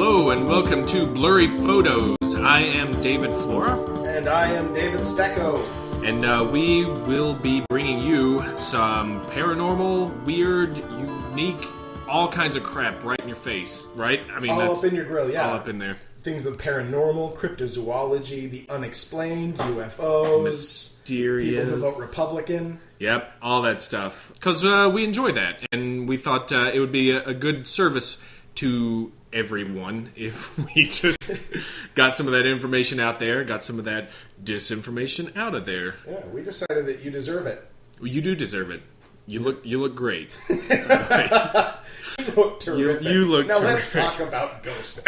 Hello and welcome to Blurry Photos. I am David Flora. And I am David Stecco. And we will be bringing you some paranormal, weird, unique, all kinds of crap right in your face, right? I mean, all up in your grill, yeah. All up in there. Things of the paranormal, cryptozoology, the unexplained, UFOs, mysterious, people who vote Republican. Yep, all that stuff. Because we enjoy that, and we thought it would be a good service to everyone if we just got some of that information out there, got some of that disinformation out of there. Yeah, we decided that you deserve it. You do deserve it. You look great. You look terrific. You look now terrific. Let's talk about ghosts.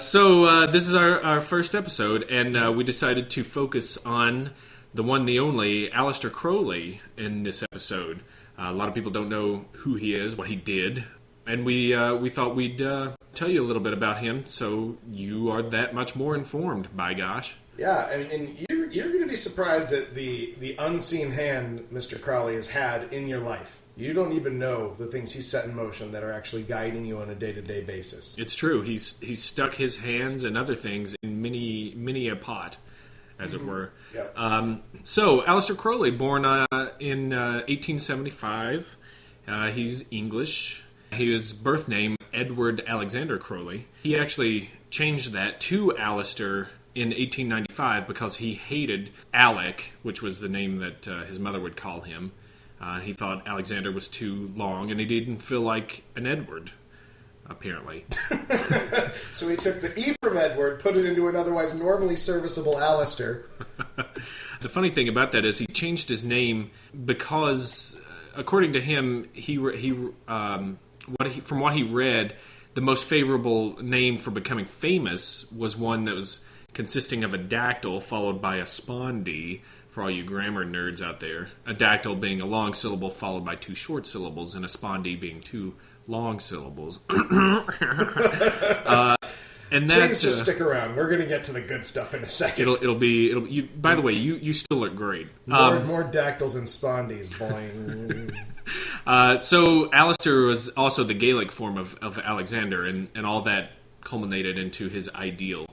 So this is our first episode, and we decided to focus on the one, the only, Aleister Crowley in this episode. A lot of people don't know who he is, what he did, and we thought we'd tell you a little bit about him, so you are that much more informed, by gosh. Yeah, and you're going to be surprised at the unseen hand Mr. Crowley has had in your life. You don't even know the things he's set in motion that are actually guiding you on a day-to-day basis. It's true. He's stuck his hands and other things in many a pot, as it were. Yep. So, Aleister Crowley, born in 1875. He's English. His birth name, Edward Alexander Crowley. He actually changed that to Aleister in 1895 because he hated Alec, which was the name that his mother would call him. He thought Alexander was too long, and he didn't feel like an Edward, apparently. So he took the E from Edward, put it into an otherwise normally serviceable Aleister. The funny thing about that is he changed his name because, according to him, from what he read, the most favorable name for becoming famous was one that was consisting of a dactyl followed by a spondee, for all you grammar nerds out there. A dactyl being a long syllable followed by two short syllables, and a spondee being two long syllables. And that's, please just stick around. We're going to get to the good stuff in a second. It'll be. By the way, you still look great. More dactyls and spondees, boing. So Aleister was also the Gaelic form of Alexander, and all that culminated into his ideal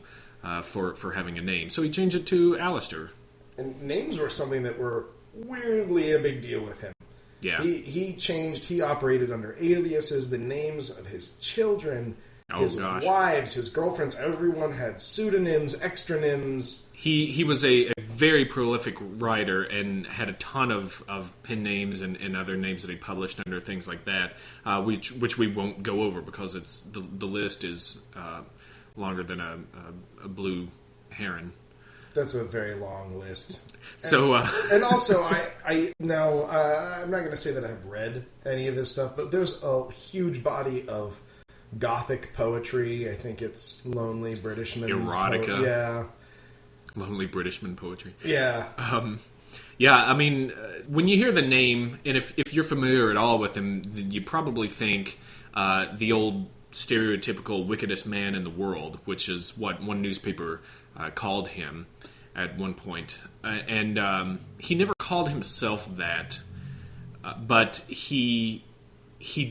for having a name. So he changed it to Aleister. And names were something that were weirdly a big deal with him. Yeah. He operated under aliases, the names of his children, his wives, his girlfriends, everyone had pseudonyms, extronyms. He was a very prolific writer and had a ton of pen names and other names that he published under, things like that, which we won't go over because it's the list is longer than a blue heron. That's a very long list. So, and also, I'm not going to say that I've read any of his stuff, but there's a huge body of Gothic poetry. I think it's Lonely Britishman's erotica. Yeah. Lonely Britishman poetry. Yeah. Yeah, I mean, when you hear the name, and if you're familiar at all with him, then you probably think the old stereotypical wickedest man in the world, which is what one newspaper called him at one point. And he never called himself that, but he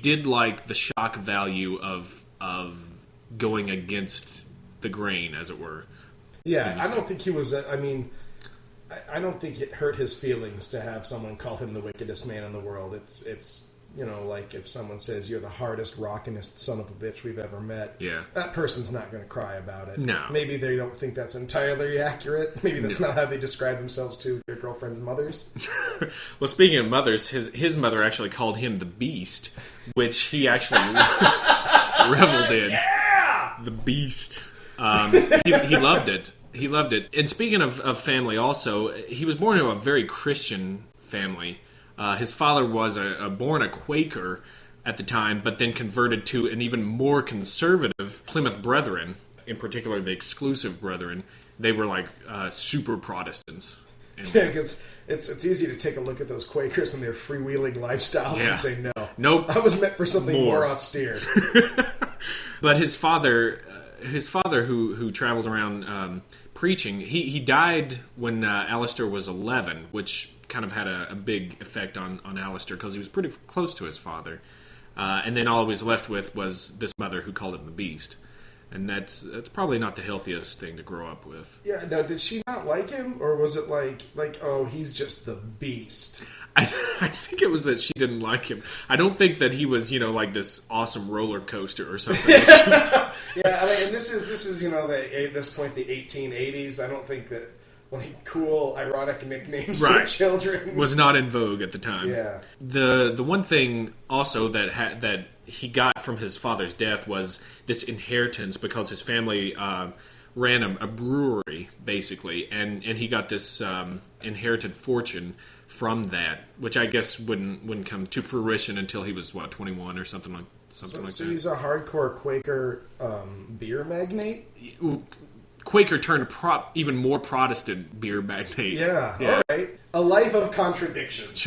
did like the shock value of going against the grain, as it were. Yeah, I don't think he was... I don't think it hurt his feelings to have someone call him the wickedest man in the world. It's like if someone says you're the hardest, rockinest son of a bitch we've ever met. Yeah. That person's not going to cry about it. No. Maybe they don't think that's entirely accurate. Maybe that's not how they describe themselves to their girlfriend's mothers. Well, speaking of mothers, his mother actually called him the Beast, which he actually reveled in. Yeah! The Beast. He loved it. He loved it. And speaking of family also, he was born into a very Christian family. His father was born a Quaker at the time, but then converted to an even more conservative Plymouth Brethren, in particular the Exclusive Brethren. They were like super Protestants. Yeah, because it's easy to take a look at those Quakers and their freewheeling lifestyles and say, no. Nope. I was meant for something more austere. But his father who traveled around preaching, he died when Aleister was 11, which kind of had a big effect on Aleister because he was pretty close to his father. And then all he was left with was this mother who called him the Beast. And that's probably not the healthiest thing to grow up with. Yeah, now, did she not like him? Or was it like oh, he's just the Beast? I think it was that she didn't like him. I don't think that he was, like this awesome roller coaster or something. Yeah, and this is at this point, the 1880s. I don't think that cool, ironic nicknames for children was not in vogue at the time. Yeah. The one thing also that he got from his father's death was this inheritance, because his family ran a brewery basically, and he got this inherited fortune from that, which I guess wouldn't come to fruition until he was 21 or something like that. So he's a hardcore Quaker beer magnate. Quaker turned even more Protestant beer magnate. Yeah. All right. A life of contradictions.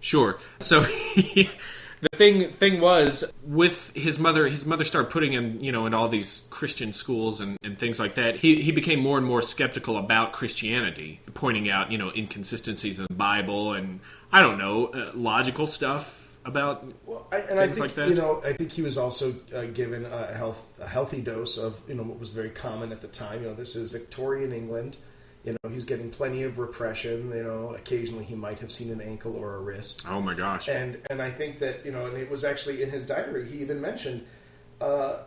Sure. So the thing was, with his mother started putting him, in all these Christian schools and things like that. He became more and more skeptical about Christianity, pointing out, inconsistencies in the Bible and, I don't know, logical stuff about things like that. I think he was also given a healthy dose of, what was very common at the time. This is Victorian England. He's getting plenty of repression. Occasionally he might have seen an ankle or a wrist. Oh my gosh! And I think that and it was actually in his diary. He even mentioned how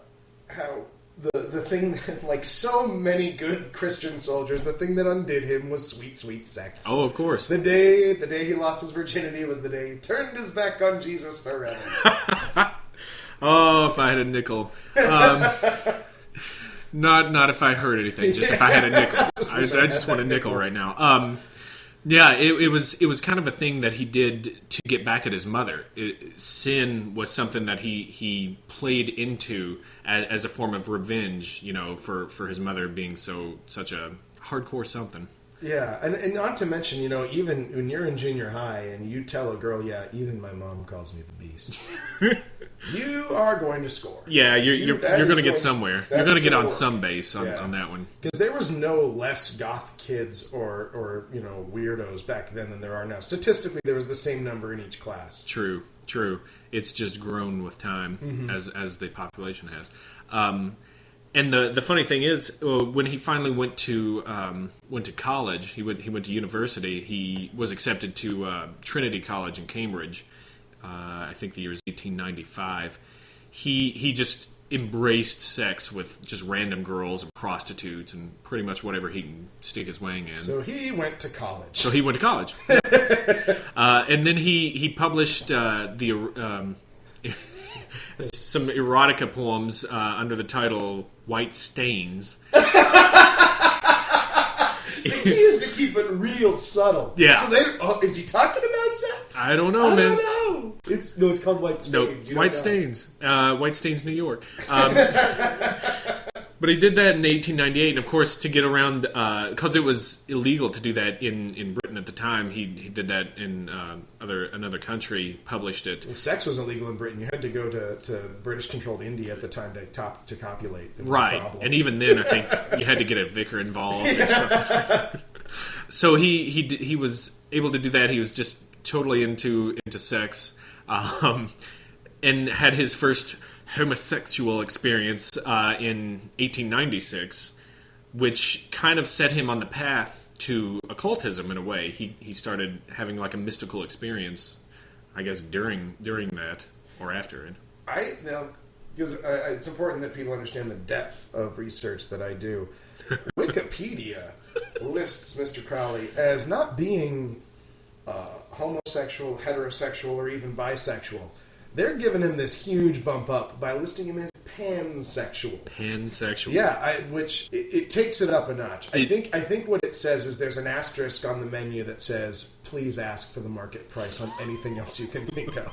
the thing that, like so many good Christian soldiers, the thing that undid him was sweet sex. Oh, of course. The day he lost his virginity was the day he turned his back on Jesus forever. Oh, if I had a nickel. Not if I heard anything. Just if I had a nickel. I just want a nickel right now. Yeah, it was kind of a thing that he did to get back at his mother. Sin was something that he played into as a form of revenge, for his mother being such a hardcore something. Yeah, and not to mention, even when you're in junior high and you tell a girl, yeah, even my mom calls me the Beast, you are going to score. Yeah, you're going to get somewhere. You're going to get on some base on that one. Because there was no less goth kids or weirdos back then than there are now. Statistically, there was the same number in each class. True. It's just grown with time, as the population has. And the funny thing is, when he finally went to college, he went to university. He was accepted to Trinity College in Cambridge. I think the year is 1895. He just embraced sex with just random girls and prostitutes and pretty much whatever he can stick his wang in. So he went to college. And then he published some erotica poems under the title White Stains. The key is to keep it real subtle. Yeah. So is he talking about sex? I don't know, man. I don't know. It's called White Stains. No, White Stains. White Stains, New York. But he did that in 1898, and of course, to get around, because it was illegal to do that in Britain at the time, he did that in another country, published it. Well, sex was illegal in Britain. You had to go to British-controlled India at the time to copulate. It was a problem. And even then, I think you had to get a vicar involved or something. So he was able to do that. He was just totally into sex, and had his first homosexual experience in 1896, which kind of set him on the path to occultism in a way. He started having like a mystical experience, I guess, during that or after it. Because it's important that people understand the depth of research that I do. Wikipedia lists Mr. Crowley as not being homosexual, heterosexual, or even bisexual. They're giving him this huge bump up by listing him as pansexual. Pansexual. Yeah, which it takes it up a notch. I think what it says is there's an asterisk on the menu that says, please ask for the market price on anything else you can think of.